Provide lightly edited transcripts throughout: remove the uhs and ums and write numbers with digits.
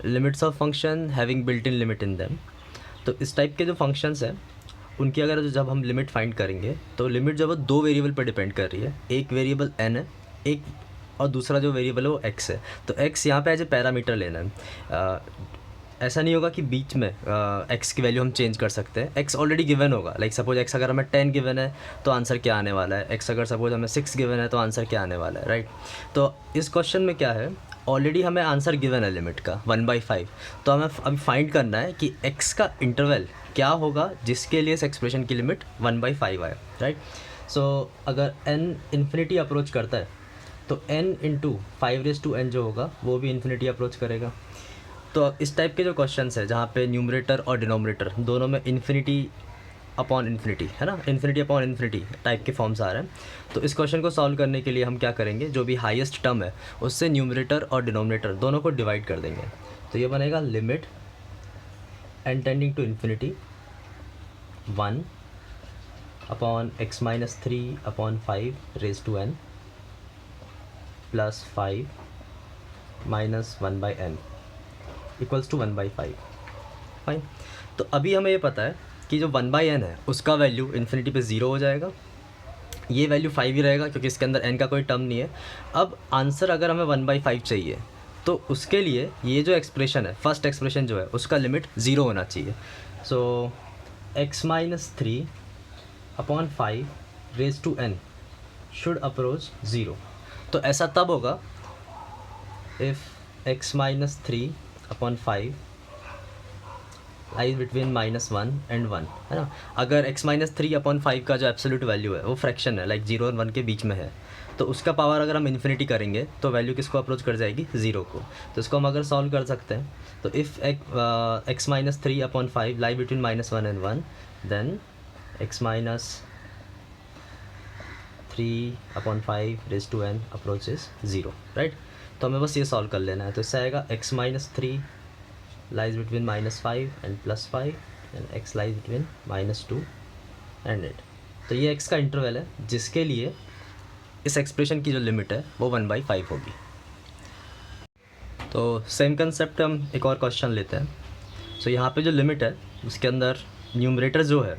Limits of function having built in limit in them. तो इस type के जो फंक्शंस हैं उनकी अगर जब हम लिमिट फाइंड करेंगे तो लिमिट जब वो दो वेरिएबल पर डिपेंड कर रही है, एक वेरिएबल n है, एक और दूसरा जो वेरिएबल है वो x है। तो x यहाँ पे एज ए पैरामीटर लेना है। ऐसा नहीं होगा कि बीच में x की वैल्यू हम चेंज कर सकते हैं। x ऑलरेडी गिवन होगा, लाइक सपोज x अगर हमें 10 गिवन है तो आंसर क्या आने वाला है, x अगर सपोज हमें 6 गिवन है तो आंसर क्या आने वाला है, राइट। तो इस क्वेश्चन में क्या है, ऑलरेडी हमें आंसर गिवन है लिमिट का 1/5। तो हमें अभी फाइंड करना है कि x का इंटरवल क्या होगा जिसके लिए इस एक्सप्रेशन की लिमिट 1/5 आए, राइट। सो अगर n इन्फिनिटी अप्रोच करता है तो n इंटू 5n जो होगा वो भी इन्फिनिटी अप्रोच करेगा। तो इस टाइप के जो क्वेश्चंस है जहाँ पे न्यूमरेटर और डिनोमिनेटर दोनों में इन्फिनिटी अपॉन इन्फिनिटी है ना, इन्फिनिटी अपॉन इन्फिनिटी टाइप के फॉर्म्स आ रहे हैं। तो इस क्वेश्चन को सॉल्व करने के लिए हम क्या करेंगे, जो भी हाईएस्ट टर्म है उससे न्यूमरेटर और डिनोमिनेटर दोनों को डिवाइड कर देंगे। तो ये बनेगा limit n tending to infinity 1 upon x minus 3 upon 5 raise to n plus 5 minus 1/n equals to 1/5। Fine. तो अभी हमें ये पता है कि जो 1/n है उसका वैल्यू इन्फिनिटी पे 0 हो जाएगा, ये वैल्यू 5 ही रहेगा क्योंकि इसके अंदर n का कोई टर्म नहीं है। अब आंसर अगर हमें 1/5 चाहिए तो उसके लिए ये जो एक्सप्रेशन है, फर्स्ट एक्सप्रेशन जो है उसका लिमिट 0 होना चाहिए। So x minus 3 upon 5 raise to n should approach 0। तो ऐसा तब होगा if x minus 3 upon 5 lies between -1 and 1, है ना। अगर x माइनस 3 अपॉन 5 का जो एब्सोल्यूट वैल्यू है वो फ्रैक्शन है, लाइक 0 और 1 के बीच में है, तो उसका पावर अगर हम इन्फिनिटी करेंगे तो वैल्यू किसको अप्रोच कर जाएगी, 0 को। तो इसको हम अगर सॉल्व कर सकते हैं तो if x minus 3 upon 5 lie between -1 and 1 then x minus 3 upon 5 raise to n approaches 0, right. तो हमें बस ये सॉल्व कर लेना है। तो इससे आएगा x minus 3 lies between -5 and +5 and x lies between -2 and 8। तो ये x का इंटरवल है जिसके लिए इस एक्सप्रेशन की जो लिमिट है वो 1/5 होगी। तो सेम कंसेप्ट हम एक और क्वेश्चन लेते हैं। सो यहाँ पे जो लिमिट है उसके अंदर न्यूमरेटर जो है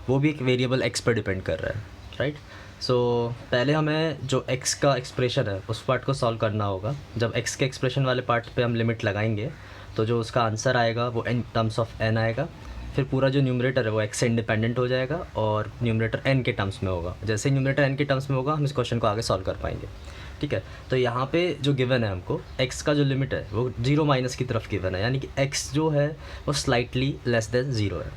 वो भी एक वेरिएबल x पर डिपेंड कर रहा है, राइट। सो पहले हमें जो x का एक्सप्रेशन है उस पार्ट को सॉल्व करना होगा। जब x के एक्सप्रेशन वाले पार्ट पे हम लिमिट लगाएंगे तो जो उसका आंसर आएगा वो n टर्म्स ऑफ n आएगा। फिर पूरा जो न्यूमरेटर है वो x से इंडिपेंडेंट हो जाएगा और न्यूमरेटर n के टर्म्स में होगा। जैसे न्यूमरेटर n के टर्म्स में होगा हम इस क्वेश्चन को आगे सॉल्व कर पाएंगे, ठीक है। तो यहाँ पे जो गिवन है हमको x का जो लिमिट है वो 0 माइनस की तरफ गिवन है, यानी कि x जो है वो स्लाइटली लेस देन 0 है,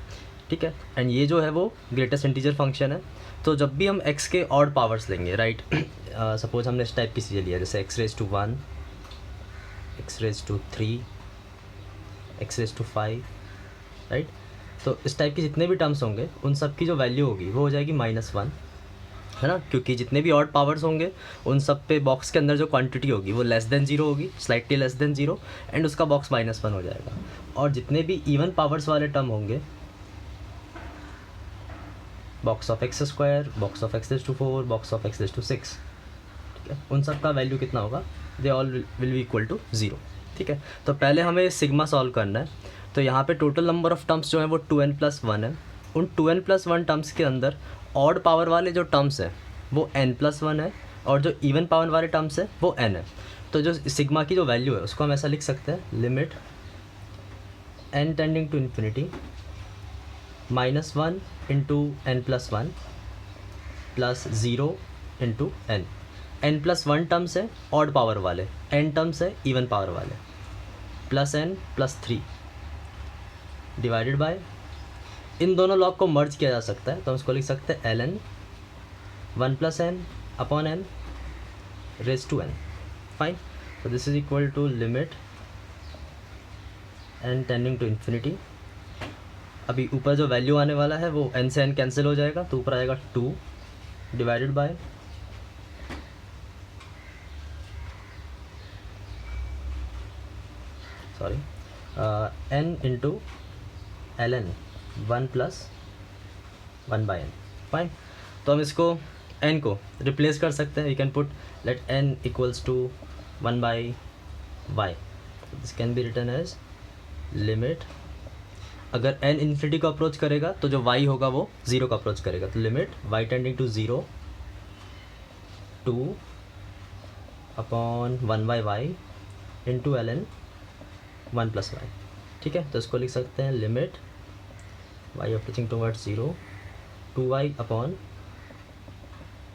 ठीक है। एंड ये जो है वो ग्रेटेस्ट इंटीजर फंक्शन है। तो जब भी हम x के ऑड पावर्स लेंगे, राइट, सपोज हमने इस टाइप की चीज़ें लिया जैसे x raise to 1, x raise to 3, x raise to 5, right. तो इस टाइप के जितने भी टर्म्स होंगे उन सब की जो वैल्यू होगी वो हो जाएगी -1, है ना, क्योंकि जितने भी ऑड पावर्स होंगे उन सब पे बॉक्स के अंदर जो क्वांटिटी होगी वो लेस देन 0 होगी, स्लाइटली लेस देन 0, एंड उसका बॉक्स -1 हो जाएगा। और जितने भी इवन पावर्स वाले टर्म होंगे, box of x square, box of x raise to 4, box of x raise to 6, ठीक है, उन सब का वैल्यू कितना होगा, they all will be equal to 0, ठीक है। तो पहले हमें सिग्मा सॉल्व करना है। तो यहाँ पे टोटल नंबर ऑफ टर्म्स जो है वो 2n+1 है। उन 2n+1 टर्म्स के अंदर ऑड पावर वाले जो टर्म्स है वो n+1 है और जो इवन पावर वाले टर्म्स है वो n है। तो जो सिग्मा की जो वैल्यू है उसको हम ऐसा लिख सकते हैं, limit n tending to infinity -1 into n+1 plus 0 into n। n+1 terms है ऑड पावर वाले, n टर्म्स है इवन पावर वाले, plus n plus 3 divided by, इन दोनों लॉग को मर्ज किया जा सकता है तो हम इसको लिख सकते हैं ln 1 + n upon n raise to n। Fine. तो this is equal to limit n tending to infinity. अभी ऊपर जो वैल्यू आने वाला है वो n से n कैंसिल हो जाएगा तो ऊपर आएगा 2 divided by n into ln 1 + 1/n। Fine. तो हम इसको n को रिप्लेस कर सकते हैं। You can put let n equals to 1/y, this can be written as limit, अगर n इन्फिनिटी को अप्रोच करेगा तो जो y होगा वो 0 को अप्रोच करेगा, तो limit y tending to 0 2 upon 1/y into ln 1 plus y। ठीक है, तो इसको लिख सकते हैं limit y approaching towards 0 2y upon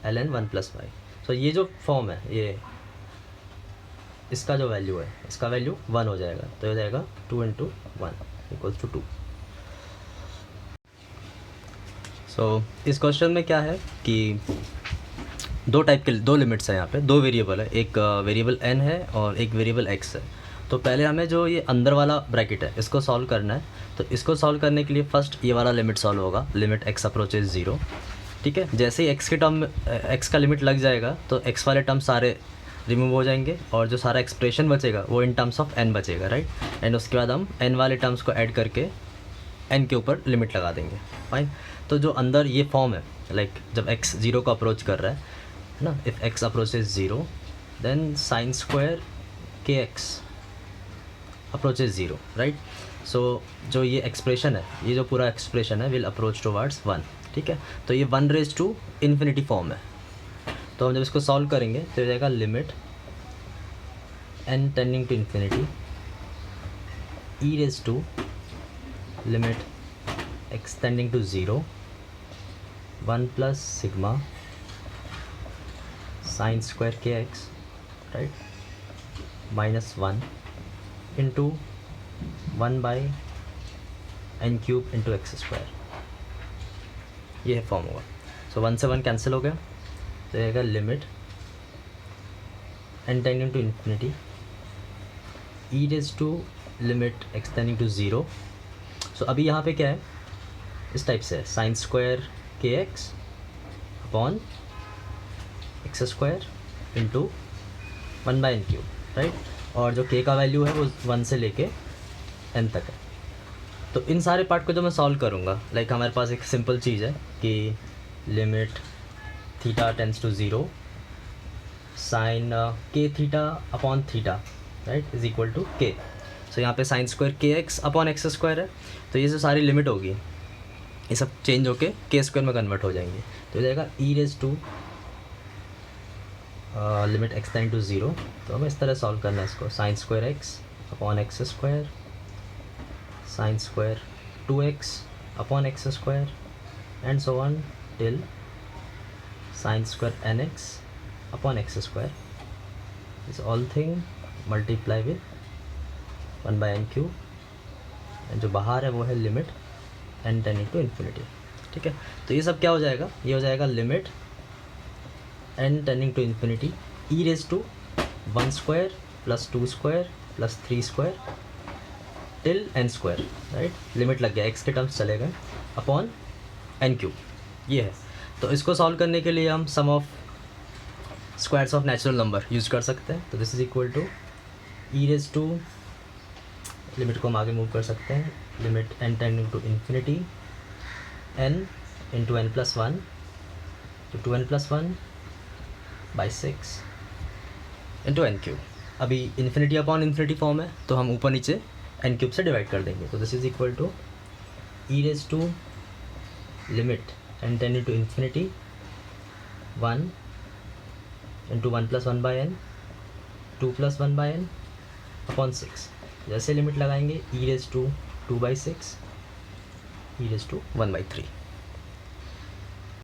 ln 1 plus y। So ये जो फॉर्म है, ये इसका जो वैल्यू है, इसका वैल्यू 1 हो जाएगा, तो हो जाएगा 2 इंटू 1 इक्वल्स टू 2। सो इस क्वेश्चन में क्या है कि दो लिमिट्स हैं यहाँ पे, दो वेरिएबल है, एक वेरिएबल n है और एक वेरिएबल x है। तो पहले हमें जो ये अंदर वाला ब्रैकेट है इसको सॉल्व करना है। तो इसको सॉल्व करने के लिए फर्स्ट ये वाला लिमिट सॉल्व होगा, लिमिट x अप्रोचेज 0। ठीक है, जैसे ही x के टर्म x का लिमिट लग जाएगा तो x वाले टर्म सारे रिमूव हो जाएंगे और जो सारा एक्सप्रेशन बचेगा वो इन टर्म्स ऑफ n बचेगा, राइट। एंड उसके बाद हम n वाले टर्म्स को ऐड करके n के ऊपर लिमिट लगा देंगे, फाइन। तो जो अंदर ये फॉर्म है, लाइक जब x 0 को अप्रोच कर रहा है ना, if x approaches 0 then sine square kx approaches 0, right. So जो ये एक्सप्रेशन है, ये जो पूरा एक्सप्रेशन है विल अप्रोच टुवर्ड्स 1। ठीक है, तो ये 1 रेज टू इन्फिनिटी फॉर्म है। तो हम जब इसको सॉल्व करेंगे तो हो जाएगा limit n tending to infinity e raise to limit x tending to 0 1 plus sigma sine square kx, right, minus 1 into 1/n cube into x square. ये है फॉर्म होगा। सो 1 से 1 कैंसिल हो गया, तो रहेगा limit n tending to infinity e raise to limit x tending to 0। So अभी यहाँ पे क्या है, इस टाइप से है, sine square kx upon x square into 1/n cube, right. और जो k का वैल्यू है वो 1 से लेके n तक है। तो इन सारे पार्ट को जो मैं सॉल्व करूँगा, लाइक हमारे पास एक सिंपल चीज़ है कि limit theta tends to 0 sine k theta upon theta, right, is equal to k। So यहाँ पे sine square kx upon x square है, तो ये जो सारी लिमिट होगी ये सब चेंज होके k स्क्वायर में कन्वर्ट हो जाएंगे। तो हो जाएगा e raise to limit x tending to 0। तो हमें इस तरह सॉल्व करना है इसको, sine square x upon x square sine square 2x upon x square and so on till sine square nx upon x square this all thing multiply with 1/n cube, and जो बाहर है वो है limit n tending to infinity. ठीक है, तो ये सब क्या हो जाएगा, ये हो जाएगा limit n tending to infinity e raise to 1 square plus 2 square plus 3 square till n square, right. Limit लग गया, x के टर्म्स चले गए अपॉन n क्यूब, ये है। तो इसको सॉल्व करने के लिए हम sum of squares of natural number use कर सकते हैं। तो this is equal to e raise to, limit को हम आगे मूव कर सकते हैं, limit n tending to infinity n into n plus 1 तो 2n plus 1 by 6 into n cube. अभी इन्फिनिटी अपॉन इन्फिनिटी फॉर्म है तो हम ऊपर नीचे n क्यूब से डिवाइड कर देंगे। तो this is equal to e raise to limit n tending to infinity 1 into 1 plus 1/n 2 plus 1/n upon 6। जैसे लिमिट लगाएंगे e raise to 2/6 e raise to 1/3।